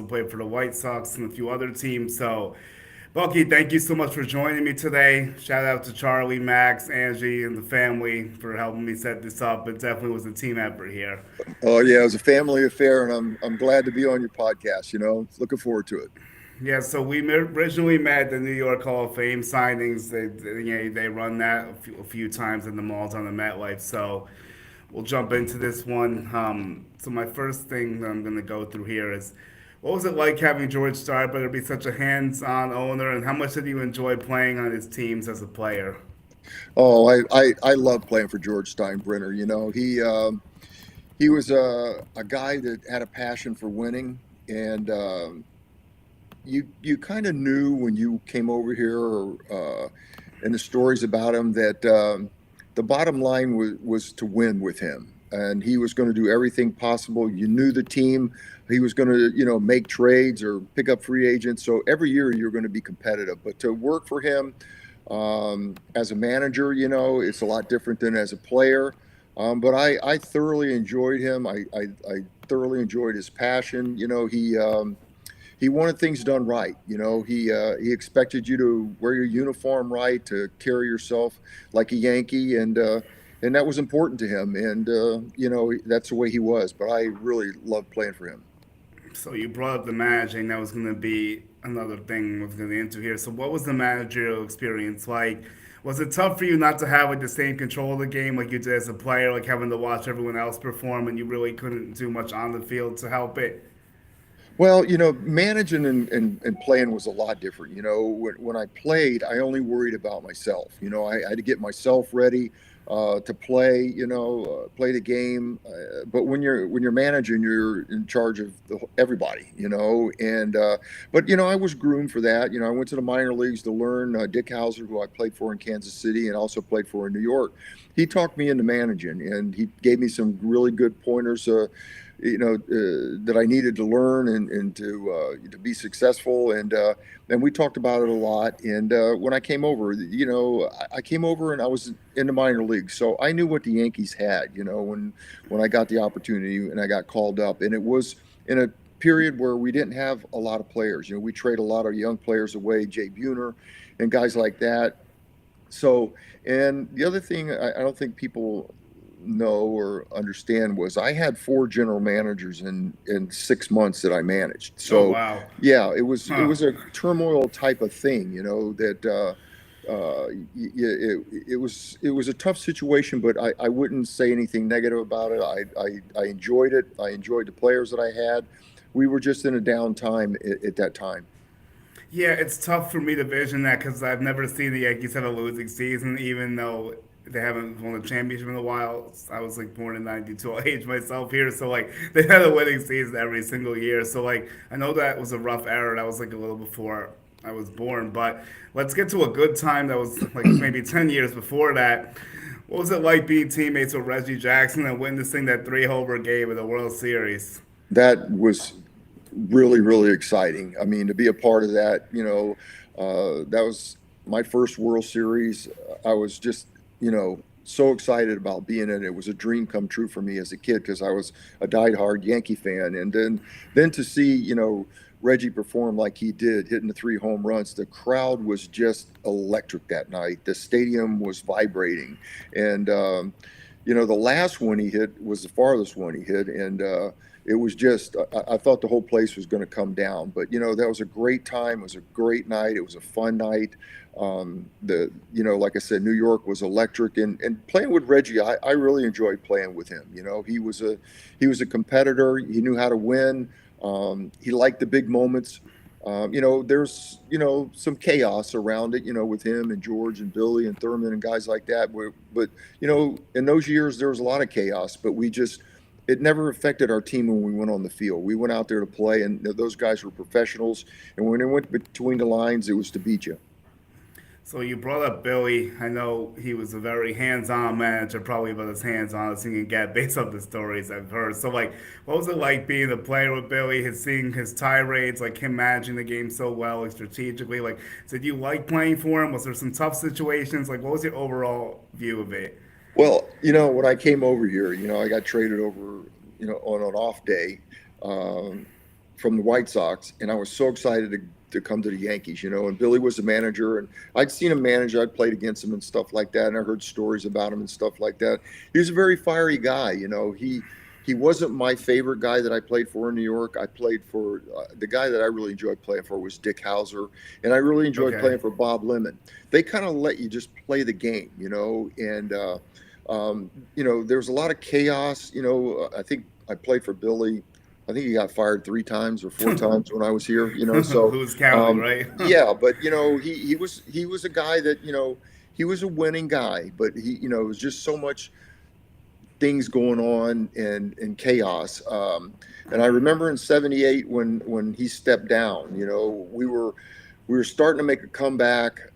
played for the White Sox and a few other teams. So, Bucky, thank you so much for joining me today. Shout out to Charlie, Max, Angie, and the family for helping me set this up. It definitely was a team effort here. Oh yeah, it was a family affair, and I'm glad to be on your podcast. Looking forward to it. Yeah, so we originally met at the New York Hall of Fame signings. They run that a few times in the malls on the MetLife. So we'll jump into this one. So my first thing that I'm going to go through here is, what was it like having George Steinbrenner be such a hands-on owner, and how much did you enjoy playing on his teams as a player? Oh, I love playing for George Steinbrenner. He was a guy that had a passion for winning, and you kind of knew when you came over here, and the stories about him that the bottom line was to win with him, and he was going to do everything possible. You knew the team. He was going to, make trades or pick up free agents. So every year you're going to be competitive. But to work for him as a manager, it's a lot different than as a player. But I thoroughly enjoyed him. I thoroughly enjoyed his passion. He wanted things done right. He expected you to wear your uniform right, to carry yourself like a Yankee, and that was important to him. And that's the way he was. But I really loved playing for him. So you brought up the managing. That was going to be another thing I was going to get into here. So what was the managerial experience like? Was it tough for you not to have like the same control of the game like you did as a player, like having to watch everyone else perform and you really couldn't do much on the field to help it? Well, managing and playing was a lot different. When I played, I only worried about myself. I had to get myself ready to play. Play the game. But when you're managing, you're in charge of everybody. But I was groomed for that. I went to the minor leagues to learn. Dick Hauser, who I played for in Kansas City and also played for in New York, he talked me into managing, and he gave me some really good pointers. That I needed to learn and to be successful, and we talked about it a lot. And when I came over, I came over and I was in the minor leagues, so I knew what the Yankees had. When I got the opportunity and I got called up, and it was in a period where we didn't have a lot of players. We trade a lot of young players away, Jay Buhner, and guys like that. So, and the other thing I don't think people know or understand was I had four general managers in 6 months that I managed. Oh So, wow, yeah, it huh? was a turmoil type of thing, that it was a tough situation, but I wouldn't say anything negative about it. I enjoyed it. I enjoyed the players that I had. We were just in a down time at that time. Yeah, it's tough for me to vision that because I've never seen the Yankees have a losing season, even though they haven't won a championship in a while. I was like born in '92. I'll age myself here, so like they had a winning season every single year. So like I know that was a rough era. That was like a little before I was born. But let's get to a good time that was like maybe 10 years before that. What was it like being teammates with Reggie Jackson and witnessing that three-homer game in the World Series? That was really, really exciting. I mean, to be a part of that, that was my first World Series. I was just, so excited about being in it. It was a dream come true for me as a kid because I was a diehard Yankee fan. And then to see, Reggie perform like he did, hitting the three home runs, the crowd was just electric that night. The stadium was vibrating. And, the last one he hit was the farthest one he hit. And, it was just I thought the whole place was going to come down, but that was a great time. It was a great night. It was a fun night. Like I said, New York was electric, and playing with Reggie, I really enjoyed playing with him. He was a competitor. He knew how to win. He liked the big moments. There's some chaos around it, with him and George and Billy and Thurman and guys like that. But in those years there was a lot of chaos, but it never affected our team when we went on the field. We went out there to play, and those guys were professionals. And when they went between the lines, it was to beat you. So you brought up Billy. I know he was a very hands-on manager, probably about as hands-on as he can get based on the stories I've heard. So like, what was it like being a player with Billy? Seeing his tirades, like him managing the game so well, like strategically. Like, did you like playing for him? Was there some tough situations? Like, what was your overall view of it? Well, when I came over here, I got traded over, on an off day. Um, from the White Sox, and I was so excited to come to the Yankees, you know. And Billy was the manager, and I'd seen him manage. I'd played against him and stuff like that, and I heard stories about him and stuff like that. He was a very fiery guy, you know. He wasn't my favorite guy that I played for in New York. I played for the guy that I really enjoyed playing for was Dick Hauser, and I really enjoyed Okay. playing for Bob Lemon. They kind of let you just play the game, you know, and you know, there was a lot of chaos. You know, I think I played for Billy. I think he got fired 3 times or 4 times when I was here. You know, so Who's counting, right? yeah. But you know, he was a guy that, you know, he was a winning guy, but he, you know, it was just so much things going on and chaos. And I remember in '78 when he stepped down. You know, we were starting to make a comeback.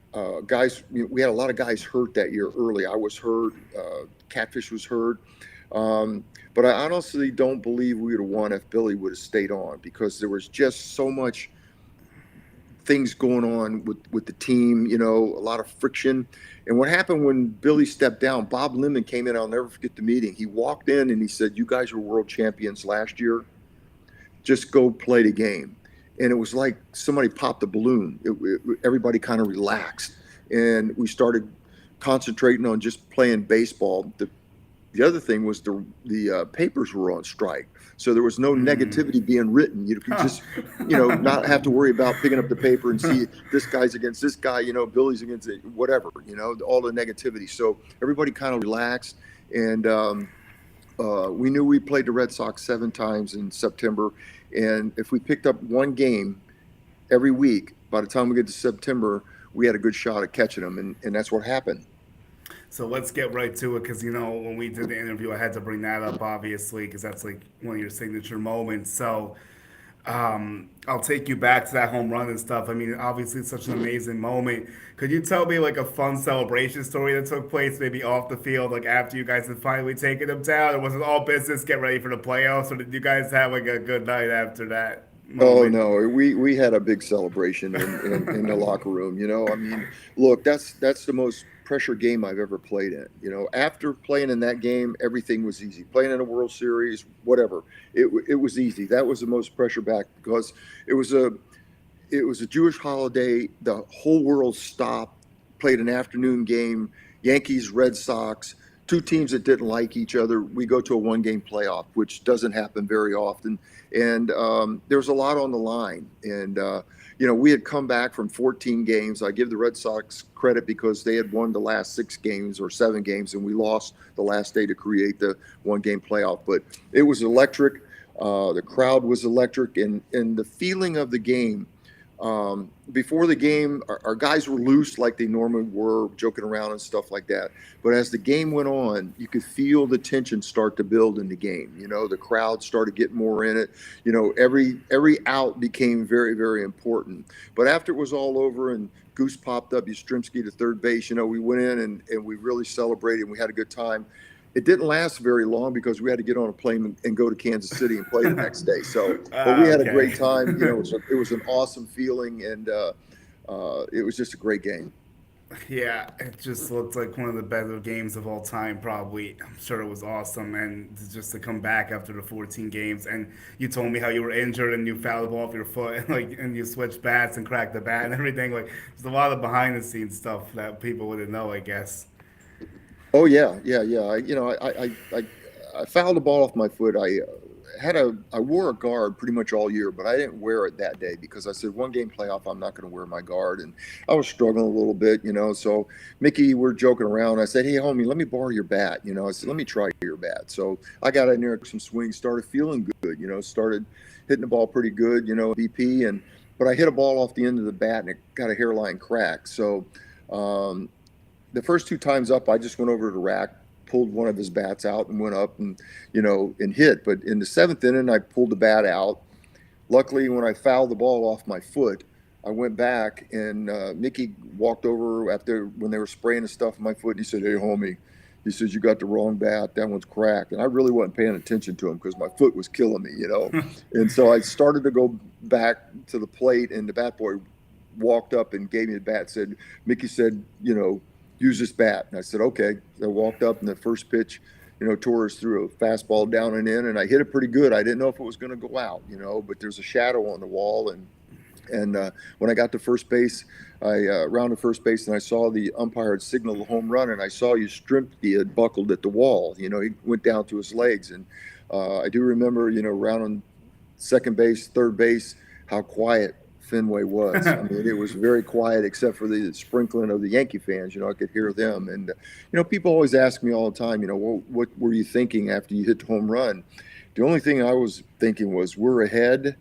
Guys, we had a lot of guys hurt that year early. I was hurt. Catfish was hurt. But I honestly don't believe we would have won if Billy would have stayed on, because there was just so much things going on with the team, you know, a lot of friction. And what happened when Billy stepped down, Bob Lemon came in. I'll never forget the meeting. He walked in and he said, "You guys were world champions last year. Just go play the game." And it was like somebody popped a balloon. Everybody kind of relaxed, and we started concentrating on just playing baseball. The other thing was the papers were on strike, so there was no negativity being written. You could just, you know, not have to worry about picking up the paper and see this guy's against this guy, you know, Billy's against it, whatever, you know, all the negativity. So everybody kind of relaxed, and we knew we played the Red Sox 7 times in September, and if we picked up one game every week, by the time we get to September, we had a good shot at catching them, and that's what happened. So let's get right to it, because you know when we did the interview, I had to bring that up obviously, because that's like one of your signature moments. So I'll take you back to that home run and stuff. I mean, obviously, it's such an amazing moment. Could you tell me like a fun celebration story that took place, maybe off the field, like after you guys had finally taken them down, or was it all business, get ready for the playoffs, or did you guys have like a good night after that Oh moment? no, we had a big celebration in the locker room. You know, I mean, look, that's the most pressure game I've ever played in. You know, after playing in that game, everything was easy. Playing in a World Series, whatever, it was easy. That was the most pressure back, because it was a it was a Jewish holiday. The whole world stopped, played an afternoon game. Yankees, Red Sox, two teams that didn't like each other. We go to a one-game playoff, which doesn't happen very often. And there was a lot on the line. And you know, we had come back from 14 games. I give the Red Sox credit because they had won the last 6 games or 7 games, and we lost the last day to create the one-game playoff. But it was electric. The crowd was electric, and the feeling of the game. Before the game, our guys were loose like they normally were, joking around and stuff like that. But as the game went on, you could feel the tension start to build in the game. You know, the crowd started getting more in it. You know, every out became very, very important. But after it was all over and Goose popped up, Yastrzemski to third base, you know, we went in and we really celebrated, and we had a good time. It didn't last very long because we had to get on a plane and go to Kansas City and play the next day. So, but we had a great Okay. time. You know, it was an awesome feeling, and it was just a great game. Yeah, it just looked like one of the better games of all time, probably. I'm sure it was awesome. And just to come back after the 14 games, and you told me how you were injured and you fouled the ball off your foot, and, like, and you switched bats and cracked the bat and everything. Like, there's a lot of behind the scenes stuff that people wouldn't know, I guess. Oh yeah, yeah, yeah. I fouled the ball off my foot. I wore a guard pretty much all year, but I didn't wear it that day because I said 1 game playoff, I'm not going to wear my guard, and I was struggling a little bit, you know. So Mickey, we're joking around. I said, "Hey, homie, let me borrow your bat." You know, I said, "Let me try your bat." So I got in there, took some swings, started feeling good. You know, started hitting the ball pretty good. You know, BP, and but I hit a ball off the end of the bat and it got a hairline crack. So. Um, the first 2 times up, I just went over to the rack, pulled one of his bats out, and went up and, you know, and hit. But in the 7th inning, I pulled the bat out. Luckily, when I fouled the ball off my foot, I went back, and Mickey walked over after when they were spraying the stuff on my foot, and he said, "Hey, homie," he says, "you got the wrong bat. That one's cracked." And I really wasn't paying attention to him because my foot was killing me, you know. And so I started to go back to the plate, and the bat boy walked up and gave me the bat. Said, Mickey said, you know, use this bat. And I said, okay. So I walked up, and the first pitch, Torres threw a fastball down and in, and I hit it pretty good. I didn't know if it was going to go out, but there's a shadow on the wall, and when I got to first base, I rounded first base, and I saw the umpire had signaled a home run, and I saw Yastrzemski had buckled at the wall. He went down to his legs, and I do remember, rounding second base, third base, how quiet Fenway was. I mean, it was very quiet except for the sprinkling of the Yankee fans. I could hear them. And, people always ask me all the time, well, what were you thinking after you hit the home run? The only thing I was thinking was we're ahead,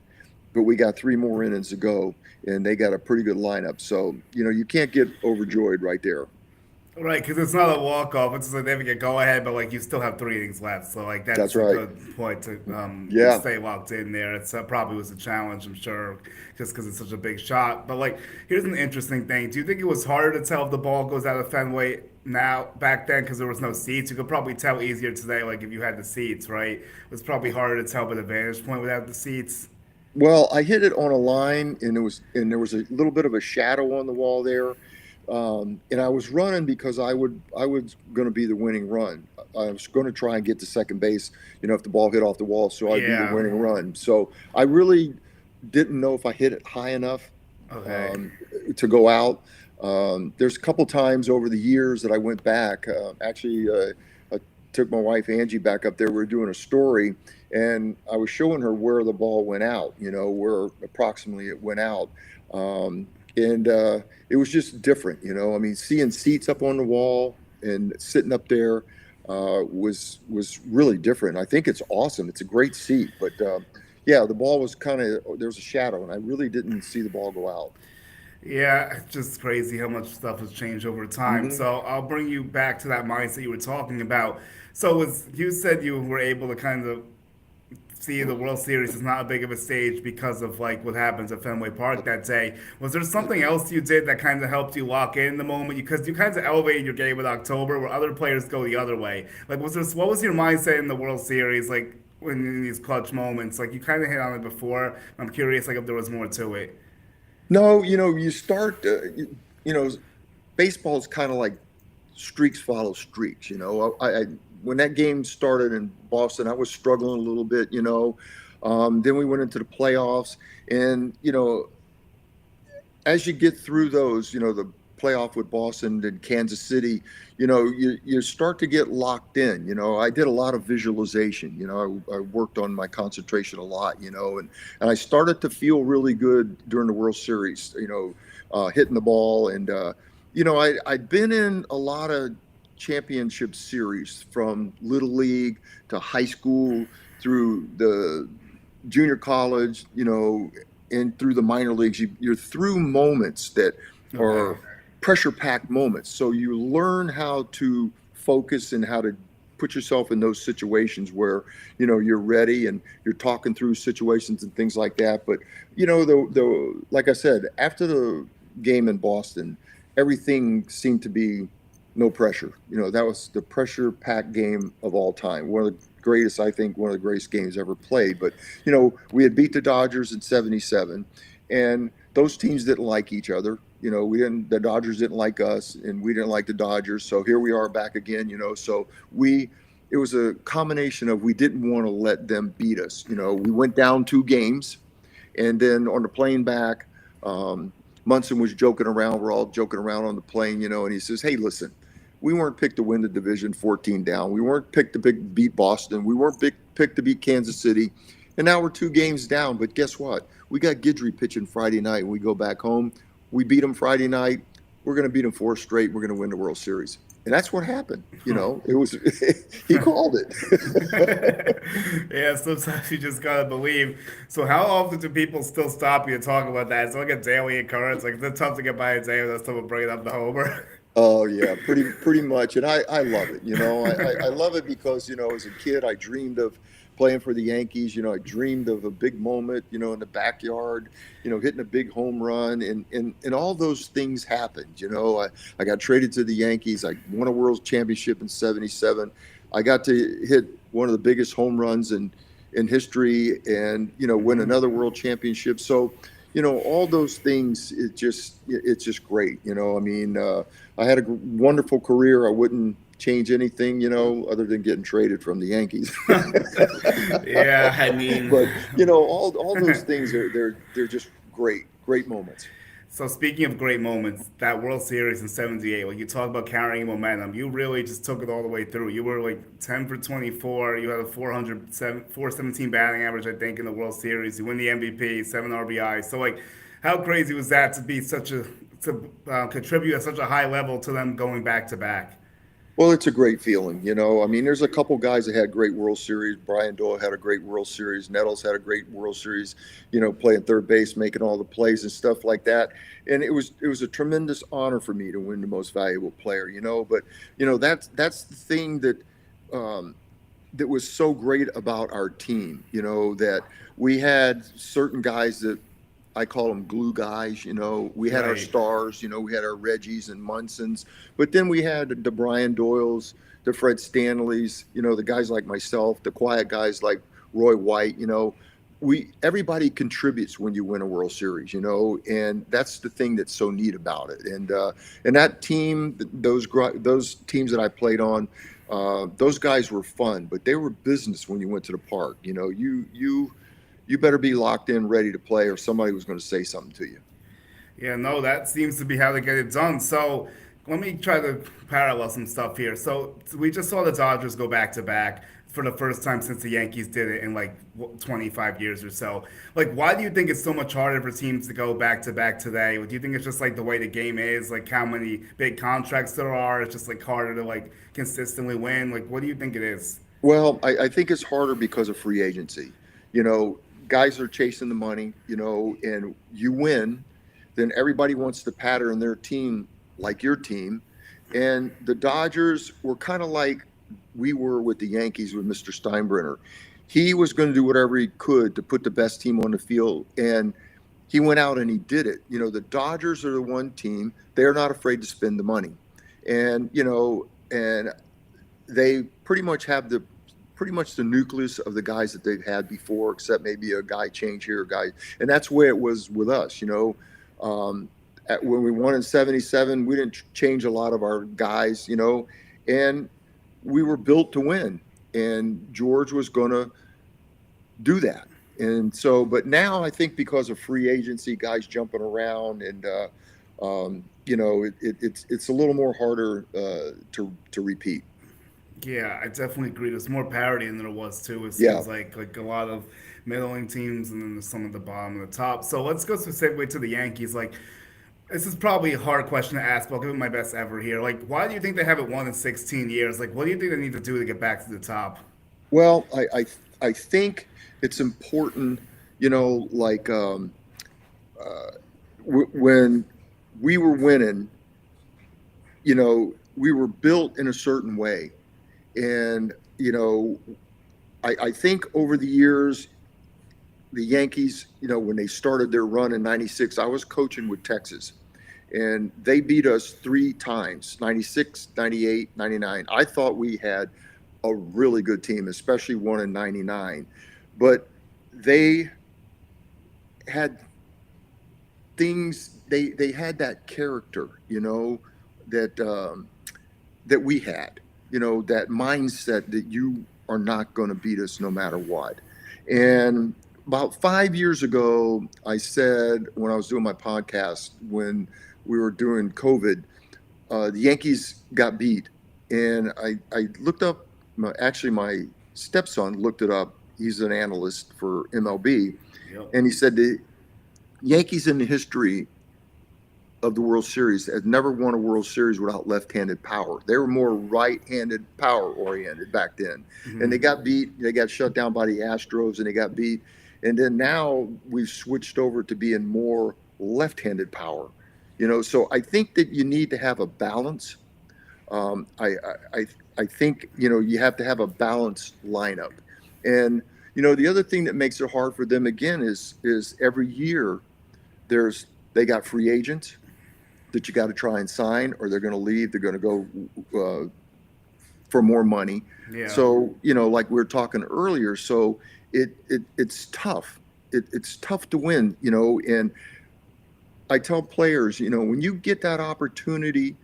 but we got 3 more innings to go, and they got a pretty good lineup. So, you can't get overjoyed right there. Right, because it's not a walk off; it's a significant go ahead, but like you still have 3 innings left, so like That's that's a right. good point to Yeah. stay locked in there. It's probably was a challenge, I'm sure, just because it's such a big shot. But like, here's an interesting thing: do you think it was harder to tell if the ball goes out of Fenway now back then because there was no seats? You could probably tell easier today, like if you had the seats, right? It was probably harder to tell with a vantage point without the seats. Well, I hit it on a line, and there was a little bit of a shadow on the wall there, and I was running because I was going to be the winning run. I was going to try and get to second base, if the ball hit off the wall, so I'd be the Yeah. winning run. So I really didn't know if I hit it high enough Okay. to go out. There's a couple times over the years that I went back. Actually, I took my wife Angie back up there. We were doing a story, and I was showing her where the ball went out. Where approximately it went out, and it was just different. I mean, seeing seats up on the wall and sitting up there was really different. I think it's awesome. It's a great seat, but yeah, the ball was there was a shadow, and I really didn't see the ball go out. Yeah, it's just crazy how much stuff has changed over time. Hmm. So I'll bring you back to that mindset you were talking about. So was you said you were able to kind of see the World Series is not a big of a stage because of like what happens at Fenway Park that day. Was there something else you did that kind of helped you lock in the moment? Because you kind of elevated your game with October, where other players go the other way. Like, was there what was your mindset in the World Series? Like when in these clutch moments, like you kind of hit on it before. I'm curious, like if there was more to it. No, you start. You know, baseball's kind of like streaks follow streaks. When that game started in Boston, I was struggling a little bit. Then we went into the playoffs, and as you get through those, the playoff with Boston and Kansas City, you start to get locked in. I did a lot of visualization. I worked on my concentration a lot. And I started to feel really good during the World Series. Hitting the ball, and I'd been in a lot of championship series from little league to high school through the junior college, and through the minor leagues. You're through moments that Okay. are pressure packed moments. So you learn how to focus and how to put yourself in those situations where, you're ready and you're talking through situations and things like that. But, like I said, after the game in Boston, everything seemed to be no pressure. That was the pressure packed game of all time. One of the greatest, I think, one of the greatest games ever played. But, we had beat the Dodgers in '77, and those teams didn't like each other. The Dodgers didn't like us, and we didn't like the Dodgers. So here we are back again, so it was a combination of we didn't want to let them beat us. We went down 2 games, and then on the plane back, Munson was joking around. We're all joking around on the plane, and he says, "Hey, listen, we weren't picked to win the division 14 down. We weren't picked to beat Boston. We weren't picked to beat Kansas City. And now we're 2 games down. But guess what? We got Guidry pitching Friday night, and we go back home. We beat them Friday night. We're going to beat them 4 straight. We're going to win the World Series." And that's what happened. It was, he called it. Yeah, sometimes you just gotta believe. So, how often do people still stop you to talk about that? It's like a daily occurrence. Like, it's tough to get by a day without someone bringing up the Homer. Oh yeah, pretty much, and I love it. I love it because as a kid I dreamed of playing for the Yankees. I dreamed of a big moment, in the backyard, hitting a big home run, and all those things happened. I got traded to the Yankees. I won a World Championship in '77. I got to hit one of the biggest home runs in history, and win another World Championship. So all those things, it's just great. I mean, I had a wonderful career. I wouldn't change anything, other than getting traded from the Yankees. Yeah, I mean, But all those things they're just great moments. so speaking of great moments, that World Series in '78, when you talk about carrying momentum, you really just took it all the way through. You were like 10 for 24. You had a 417 batting average, I think, in the World Series. You win the MVP, 7 RBI. So like, how crazy was that to be such a to contribute at such a high level to them going back to back? Well, it's a great feeling, I mean, there's a couple guys that had great World Series. Brian Doyle had a great World Series. Nettles had a great World Series, playing third base, making all the plays and stuff like that. And it was a tremendous honor for me to win the Most Valuable Player, But that's the thing um, that was so great about our team, that we had certain guys that I call them glue guys. We had our Right. stars. We had our Reggies and Munsons, but then we had the Brian Doyles, the Fred Stanleys. The guys like myself, the quiet guys like Roy White. Everybody contributes when you win a World Series. And that's the thing that's so neat about it. And that team, those teams that I played on. Those guys were fun, but they were business when you went to the park. You better be locked in, ready to play, or somebody was going to say something to you. Yeah, no, that seems to be how they get it done. So let me try to parallel some stuff here. So we just saw the Dodgers go back to back for the first time since the Yankees did it in like 25 years or so. Like, why do you think it's so much harder for teams to go back to back today? Do you think it's just like the way the game is, like how many big contracts there are? It's just like harder to like consistently win. Like, what do you think it is? Well, I think it's harder because of free agency. Guys are chasing the money, and you win, then everybody wants to pattern their team like your team. And the Dodgers were kind of like we were with the Yankees with Mr. Steinbrenner. He was going to do whatever he could to put the best team on the field. And he went out and he did it. The Dodgers are the one team, they're not afraid to spend the money. And they pretty much the nucleus of the guys that they've had before, except maybe a guy change here, a guy, and that's the way it was with us. When we won in '77, we didn't change a lot of our guys, and we were built to win. And George was going to do that. And so, but now I think because of free agency, guys jumping around, and it's a little more harder to repeat. Yeah, I definitely agree. There's more parity than there was too. It Yeah. seems like a lot of middling teams and then there's some at the bottom and the top. So let's go specifically to the Yankees. Like this is probably a hard question to ask, but I'll give it my best ever here. Like, why do you think they haven't won in 16 years? Like, what do you think they need to do to get back to the top? Well, I think it's important, like when we were winning, we were built in a certain way. And, I think over the years, the Yankees, when they started their run in '96, I was coaching with Texas and they beat us 3 times, '96, '98, '99. I thought we had a really good team, especially one in '99. But they had things, they had that character, that that we had, that mindset that you are not going to beat us no matter what. And about 5 years ago, I said when I was doing my podcast, when we were doing COVID, the Yankees got beat. And I looked up, my stepson looked it up. He's an analyst for MLB. Yep. And he said the Yankees in the history of the World Series had never won a World Series without left-handed power. They were more right-handed power oriented back then. Mm-hmm. And they got beat. They got shut down by the Astros and they got beat. And then now we've switched over to being more left-handed power. So I think that you need to have a balance. I think, you have to have a balanced lineup. And, the other thing that makes it hard for them again is every year they got free agents that you got to try and sign, or they're going to leave. They're going to go for more money. Yeah. So, like we were talking earlier, so it's tough. It's tough to win, and I tell players, when you get that opportunity,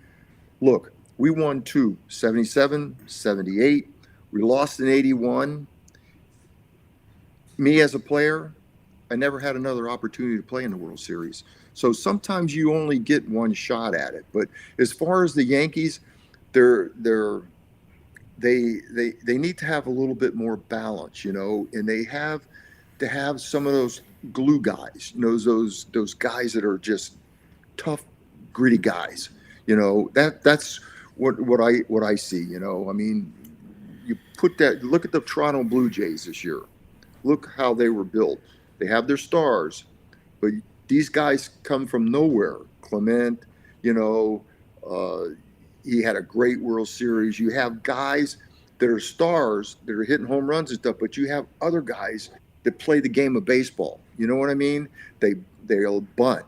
look, We won two, 77, 78. We lost in 81. Me as a player, I never had another opportunity to play in the World Series. So sometimes you only get one shot at it. But as far as the Yankees, they're they need to have a little bit more balance, and they have to have some of those glue guys, those guys that are just tough, gritty guys. That's what I see. I mean, you put that. Look at the Toronto Blue Jays this year. Look how they were built. They have their stars, but these guys come from nowhere. Clement, you know, uh, he had a great World Series. You have guys that are stars that are hitting home runs and stuff, but you have other guys that play the game of baseball. You know what I mean? They they'll bunt.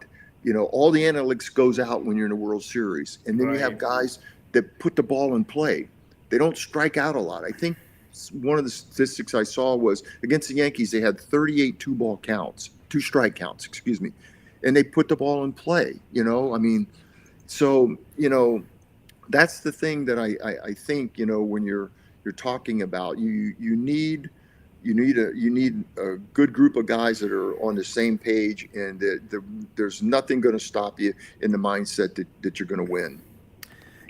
All the analytics goes out when you're in a World Series, and then you have Right. guys that put the ball in play. They don't strike out a lot. I think one of the statistics I saw was against the Yankees, they had 38 two-ball counts, two strike counts, excuse me, and they put the ball in play. I mean, so that's the thing that I think when you're talking about you need a good group of guys that are on the same page, and there's nothing going to stop you in the mindset that you're going to win.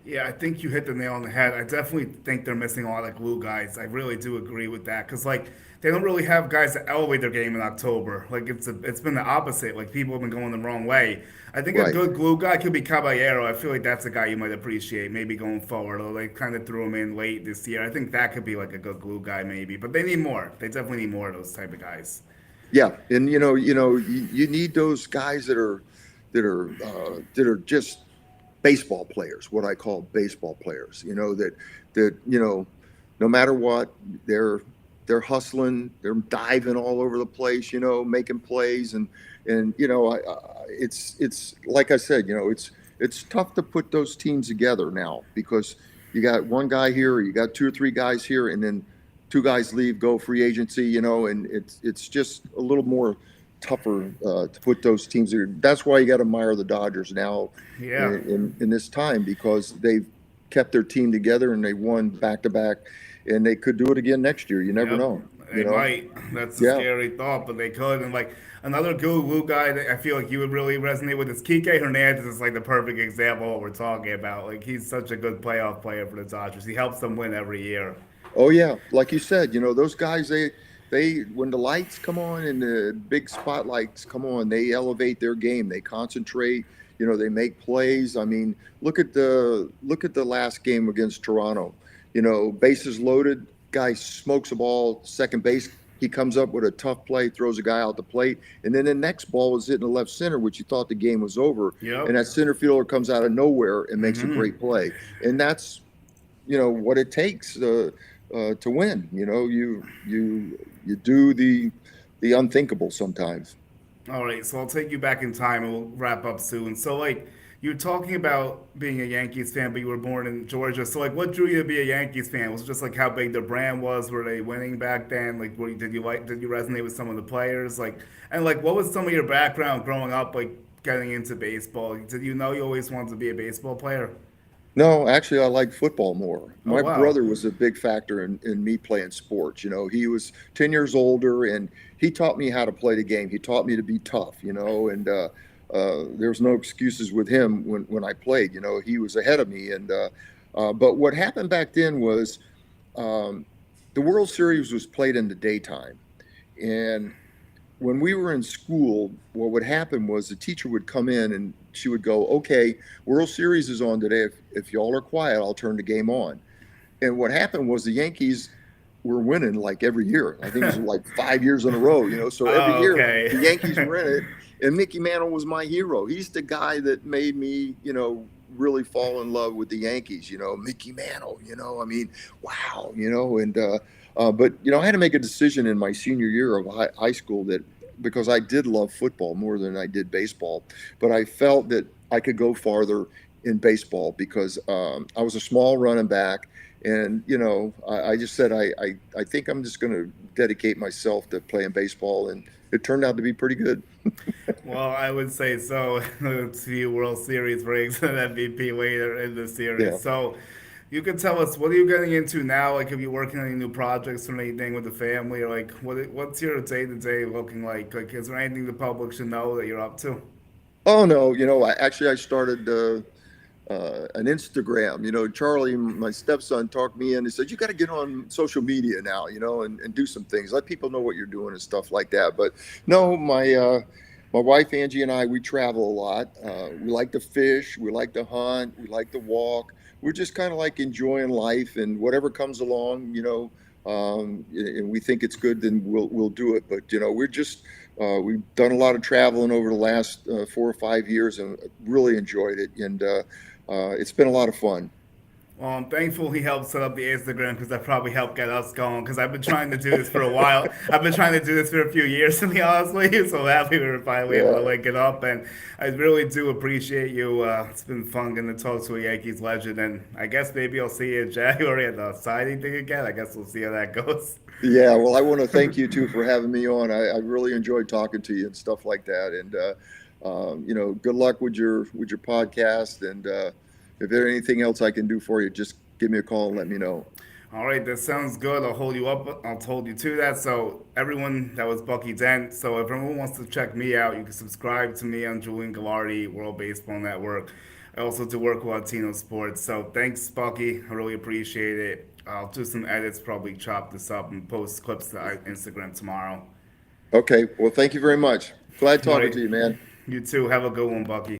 Yeah, I think you hit the nail on the head. I definitely think they're missing a lot of glue guys. I really do agree with that because like they don't really have guys that elevate their game in October. Like it's been the opposite. Like people have been going the wrong way. I think a Right. good glue guy could be Caballero. I feel like that's a guy you might appreciate maybe going forward. Or they kind of threw him in late this year. I think that could be like a good glue guy maybe. But they need more. They definitely need more of those type of guys. Yeah, and you need those guys that are just baseball players, what I call baseball players. That no matter what, they're hustling, they're diving all over the place, making plays, and it's like I said, it's tough to put those teams together now because you got one guy here, you got two or three guys here, and then two guys leave, go free agency, and it's just a little more tougher to put those teams there. That's why you got to admire the Dodgers now Yeah. in this time because they've kept their team together and they won back to back, and they could do it again next year. You never Yep, know. they might. That's a Yeah. scary thought, but they could. And like another guru guy that I feel like you would really resonate with is Kike Hernandez. Is like the perfect example of what we're talking about. Like he's such a good playoff player for the Dodgers. He helps them win every year. Oh yeah, like you said, those guys they when the lights come on and the big spotlights come on, they elevate their game. They concentrate. They make plays. I mean, look at the last game against Toronto. Bases loaded, guy smokes a ball, second base. He comes up with a tough play, throws a guy out the plate, and then the next ball was hitting the left center, which you thought the game was over. And Yep. that center fielder comes out of nowhere and makes a Hmm. great play. And that's what it takes to win. You do the unthinkable sometimes. All right, so I'll take you back in time and we'll wrap up soon. So, like, you're talking about being a Yankees fan, but you were born in Georgia. So, like, what drew you to be a Yankees fan? Was it just like how big their brand was? Were they winning back then? Like, did you resonate with some of the players? Like, and like, what was some of your background growing up, like, getting into baseball? Did you know you always wanted to be a baseball player? No, actually, I like football more. Oh My wow. brother was a big factor in me playing sports. He was 10 years older and he taught me how to play the game. He taught me to be tough, and there was no excuses with him when I played. He was ahead of me. But what happened back then was um, the World Series was played in the daytime. And when we were in school, what would happen was the teacher would come in and she would go, "Okay, World Series is on today. If y'all are quiet, I'll turn the game on." And what happened was the Yankees were winning like every year. I think it was like 5 years in a row. So every Oh, year okay. the Yankees were in it, and Mickey Mantle was my hero. He's the guy that made me, really fall in love with the Yankees. Mickey Mantle. I mean, wow. But I had to make a decision in my senior year of high school that because I did love football more than I did baseball, but I felt that I could go farther in baseball because I was a small running back. And I just said I think I'm just going to dedicate myself to playing baseball, and it turned out to be pretty good. Well, I would say so. To World Series rings and MVP later in the Yeah. series. So, you can tell us what are you getting into now? Like, are you working on any new projects or anything with the family? Or like, what's your day to day looking like? Like, is there anything the public should know that you're up to? Oh no, I started an Instagram. Charlie, my stepson, talked me in. He said, "You got to get on social media now, and do some things. Let people know what you're doing and stuff like that." But no, my wife Angie and I, we travel a lot. We like to fish, we like to hunt, we like to walk. We're just kind of like enjoying life, and whatever comes along, and we think it's good, then we'll do it. But we've done a lot of traveling over the last 4 or 5 years, and really enjoyed it. And it's been a lot of fun. Well, I'm thankful he helped set up the Instagram because that probably helped get us going. Because I've been trying to do this for a while. I've been trying to do this for a few years, to be honest with you. So happy we were finally able to Yeah, link it up, and I really do appreciate you. It's been fun getting to talk to a Yankees legend, and I guess maybe I'll see you in January at the signing thing again. I guess we'll see how that goes. yeah. Well, I want to thank you too for having me on. I really enjoyed talking to you and stuff like that. And good luck with your podcast. And if there's anything else I can do for you, just give me a call and let me know. All right, that sounds good. I'll hold you up. I'll hold you to that. So everyone, that was Bucky Dent. So if everyone wants to check me out, you can subscribe to me on Julian Gallardi, World Baseball Network. I also do work with Latino Sports. So thanks, Bucky. I really appreciate it. I'll do some edits, probably chop this up and post clips to Instagram tomorrow. Okay. Well, thank you very much. Glad All talking right, to you, man. you too. Have a good one, Bucky.